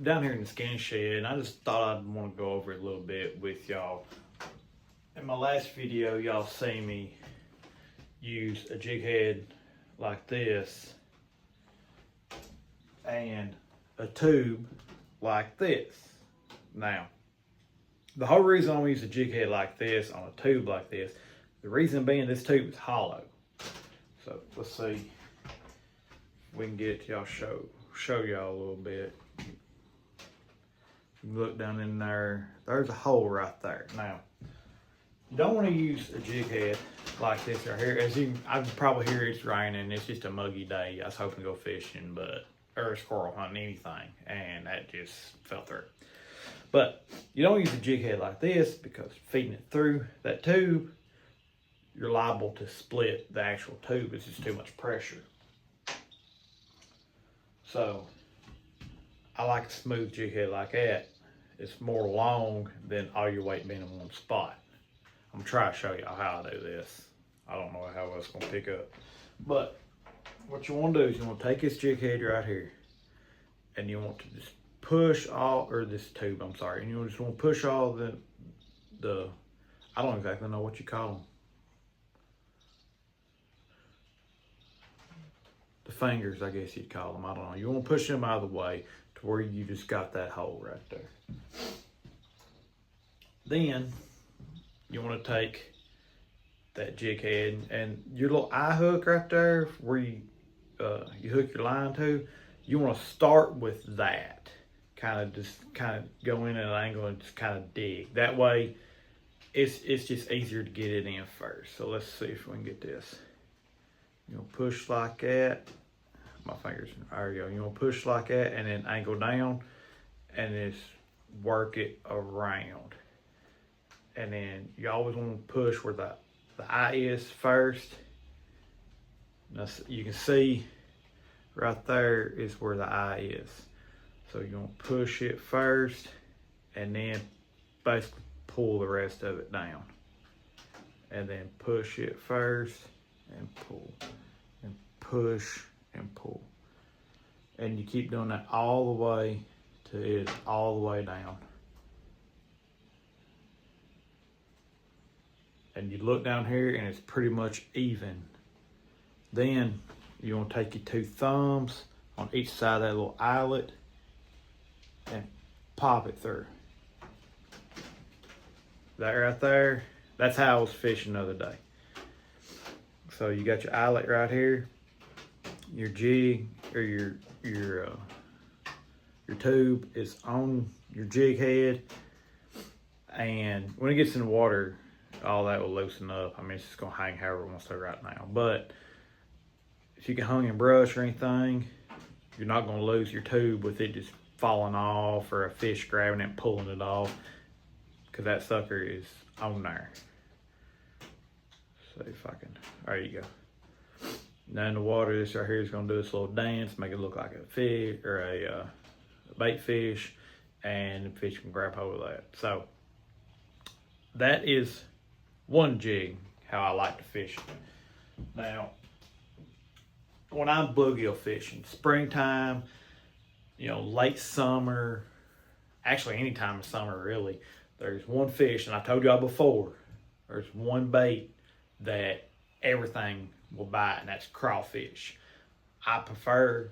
down here in the skin shed, and I just thought I'd want to go over it a little bit with y'all. In my last video, y'all see me use a jig head like this and a tube like this. Now, the whole reason I'm gonna use a jig head like this on a tube like this, the reason being this tube is hollow. So let's see if we can get it to y'all, show y'all a little bit. You look down in there, there's a hole right there. Now, you don't want to use a jig head like this right here. As you, I can probably hear it's raining. It's just a muggy day. I was hoping to go fishing, or squirrel hunting, anything, and that just fell through. But you don't use a jig head like this because feeding it through that tube, you're liable to split the actual tube. It's just too much pressure. So I like a smooth jig head like that. It's more long than all your weight being in one spot. I'm gonna try to show y'all how I do this. I don't know how it's gonna pick up. But what you wanna do is you wanna take this jig head right here and you want to just push all, or this tube, I'm sorry, and you just wanna push all the I don't exactly know what you call them. The fingers, I guess you'd call them, I don't know. You wanna push them out of the way to where you just got that hole right there. Then you want to take that jig head and your little eye hook right there where you hook your line to, you want to start with that. Kind of go in at an angle and just kind of dig. That way it's just easier to get it in first. So let's see if we can get this. You'll push like that. My fingers, there you go. You want to push like that and then angle down and just work it around. And then you always want to push where the eye is first. Now you can see right there is where the eye is. So you're going to push it first and then basically pull the rest of it down. And then push it first and pull and push and pull. And you keep doing that all the way to it all the way down. And you look down here and it's pretty much even. Then you want to take your two thumbs on each side of that little eyelet and pop it through. That right there, that's how I was fishing the other day. So you got your eyelet right here, your jig or your tube is on your jig head, and when it gets in the water, all that will loosen up. I mean, it's just gonna hang however it wants to right now. But if you get hung in brush or anything, you're not gonna lose your tube with it just falling off or a fish grabbing it and pulling it off, because that sucker is on there. See if I can, there you go. Now in the water, this right here is gonna do this little dance, make it look like a fish or a bait fish, and the fish can grab hold of that. So that is one jig, how I like to fish. Now, when I'm bluegill fishing, springtime, you know, late summer, actually any time of summer really, there's one fish, and I told y'all before, there's one bait that everything will bite, and that's crawfish. I prefer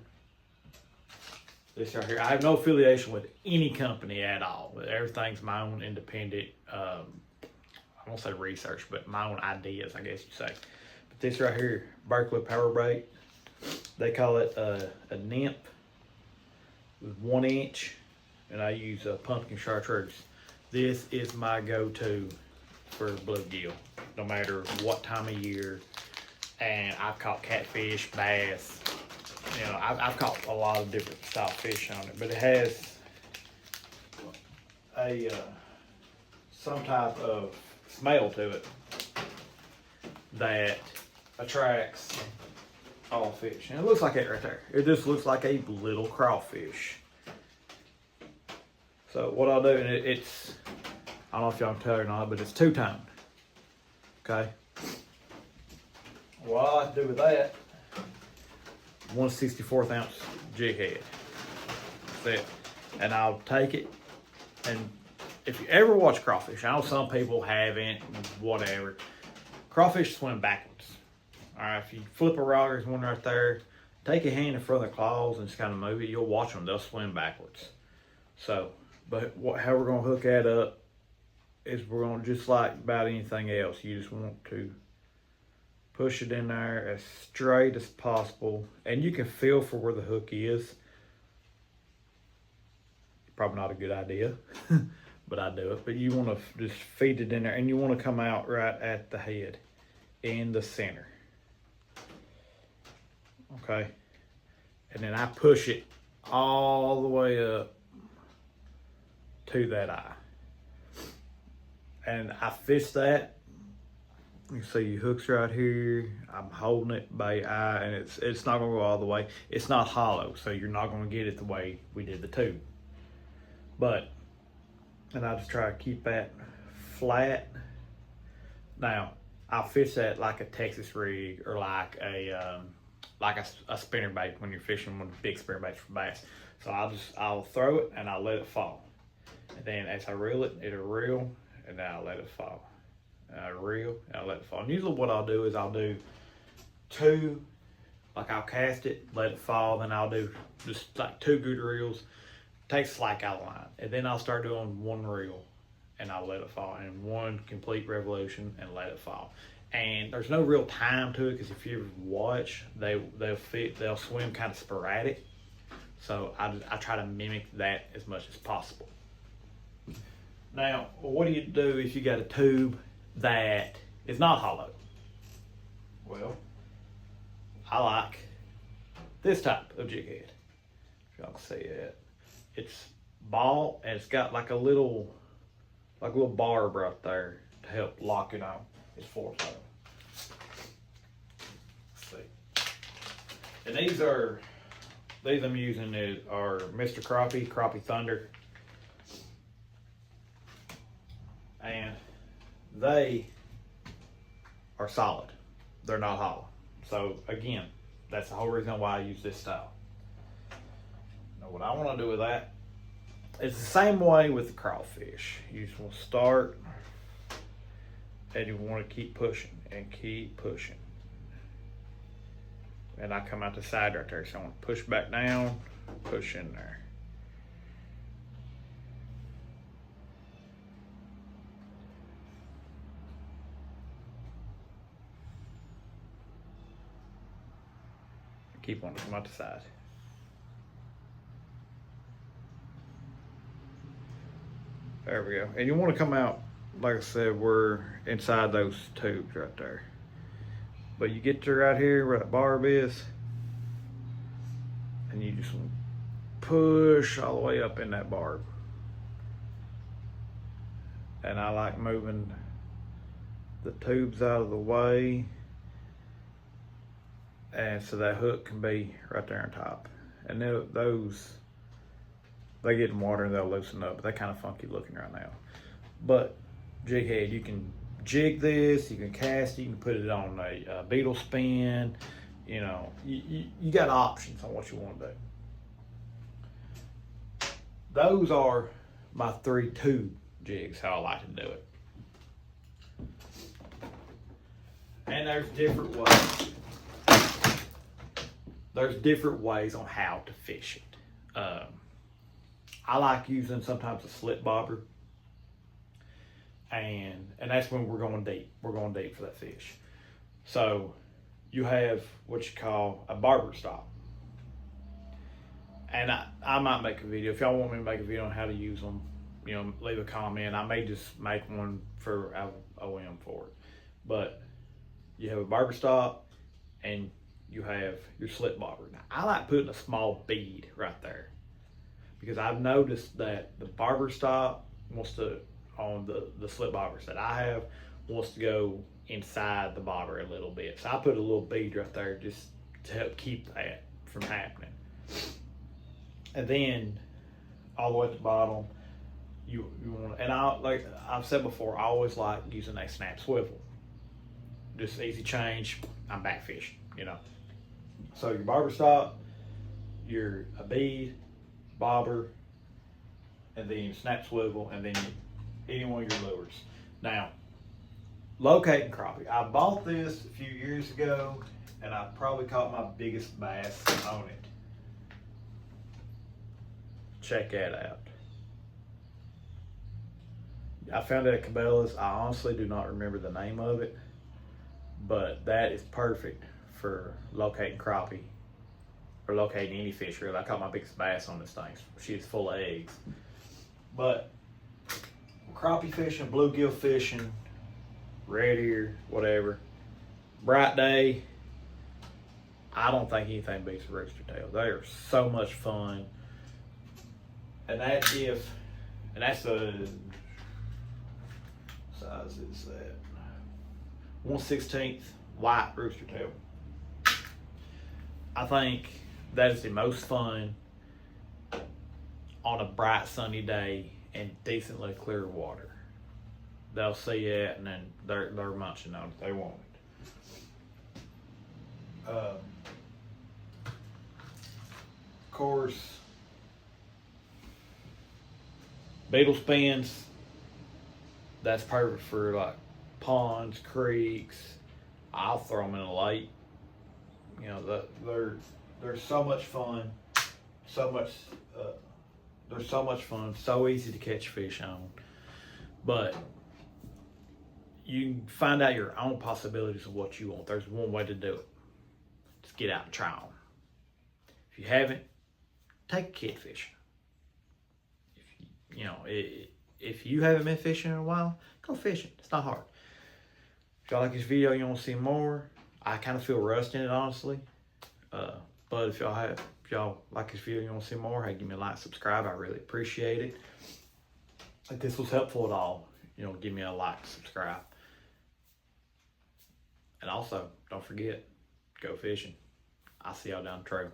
this right here. I have no affiliation with any company at all. Everything's my own independent, I won't say research, but my own ideas, I guess you'd say. But this right here, Berkeley Power Bait, they call it a nymph with 1 inch, and I use a pumpkin chartreuse. This is my go-to for bluegill, no matter what time of year. And I've caught catfish, bass, you know, I've caught a lot of different style fish on it, but it has a some type of smell to it that attracts all fish. And it looks like it right there. It just looks like a little crawfish. So what I'll do, and it's, I don't know if y'all can tell or not, but it's two-toned. Okay. What I like to do with that, 1/64 ounce jig head. That's it. and I'll take it. And if you ever watch crawfish, I know some people haven't, whatever. Crawfish swim backwards. All right, if you flip a rock, there's one right there. Take your hand in front of the claws and just kind of move it. You'll watch them; they'll swim backwards. So, but how we're gonna hook that up is we're gonna, just like about anything else, you just want to push it in there as straight as possible, and you can feel for where the hook is. Probably not a good idea, but I do it. But you want to just feed it in there, and you want to come out right at the head, in the center. Okay, and then I push it all the way up to that eye, and I fish that. You see your hook's right here. I'm holding it by your eye, and it's not gonna go all the way. It's not hollow, so you're not gonna get it the way we did the tube. But, and I just try to keep that flat. Now, I'll fish that like a Texas rig or like a spinnerbait when you're fishing one of the big spinnerbaits for bass. So I'll throw it and I'll let it fall. And then as I reel it, it'll reel, and then I'll let it fall. And I reel and I'll let it fall. And usually what I'll do is I'll do two, like I'll cast it, let it fall, then I'll do just like two good reels, take slack out of the line, and then I'll start doing one reel and I'll let it fall, and one complete revolution and let it fall. And there's no real time to it, because if you ever watch, they'll swim kind of sporadic. So I try to mimic that as much as possible. Now, what do you do if you got a tube that is not hollow? Well, I like this type of jig head. If y'all can see it, it's ball, and it's got like a little barb right there to help lock it on. It's force hole. Let's see. And these I'm using are Mr. Crappie Thunder. And they are solid. They're not hollow. So again, that's the whole reason why I use this style. Now what I want to do with that, it's the same way with the crawfish. You just want to start, and you want to keep pushing and keep pushing. And I come out the side right there, so I want to push back down, push in there. Keep on, come out the side. There we go. And you want to come out, like I said, we're inside those tubes right there. But you get to right here where that barb is, and you just want to push all the way up in that barb. And I like moving the tubes out of the way, and so that hook can be right there on top. And those, they get in water and they'll loosen up. They're kind of funky looking right now. But jig head, you can jig this, you can cast it, you can put it on a beetle spin. You know, you got options on what you want to do. Those are my 3 tube jigs, how I like to do it. And there's different ways. There's different ways on how to fish it. I like using sometimes a slip bobber, and that's when we're going deep. We're going deep for that fish. So you have what you call a barber stop. And I might make a video. If y'all want me to make a video on how to use them, you know, leave a comment. I may just make one for OM for it. But you have a barber stop, and you have your slip bobber. Now, I like putting a small bead right there, because I've noticed that the barber stop wants to, on the slip bobbers that I have, wants to go inside the bobber a little bit. So I put a little bead right there just to help keep that from happening. And then all the way at the bottom, you want, and like I've said before, I always like using a snap swivel. Just easy change. I'm back fishing, you know. So your barber stop, a bead, bobber, and then snap swivel, and then any one of your lures. Now, locating crappie. I bought this a few years ago, and I probably caught my biggest bass on it. Check that out. I found it at Cabela's. I honestly do not remember the name of it, but that is perfect for locating crappie or locating any fish really. I caught my biggest bass on this thing. She is full of eggs. But crappie fishing, bluegill fishing, red ear, whatever, bright day, I don't think anything beats a rooster tail. They are so much fun. And that's the size is that 1/16 white rooster tail. I think that is the most fun on a bright sunny day and decently clear water. They'll see it and then they're munching on it. They want it. Of course, beetle spins. That's perfect for like ponds, creeks. I'll throw them in a lake. You know, they're so much fun. They're so much fun. So easy to catch fish on. But you can find out your own possibilities of what you want. There's one way to do it. Just get out and try them. If you haven't, take a kid fishing. If you haven't been fishing in a while, go fishing. It's not hard. If y'all like this video, you want to see more, I kind of feel rusty in it, honestly. But if y'all like this video, you want to see more, hey, give me a like, subscribe. I really appreciate it. If this was helpful at all, give me a like, subscribe. And also, don't forget, go fishing. I'll see y'all down the trail.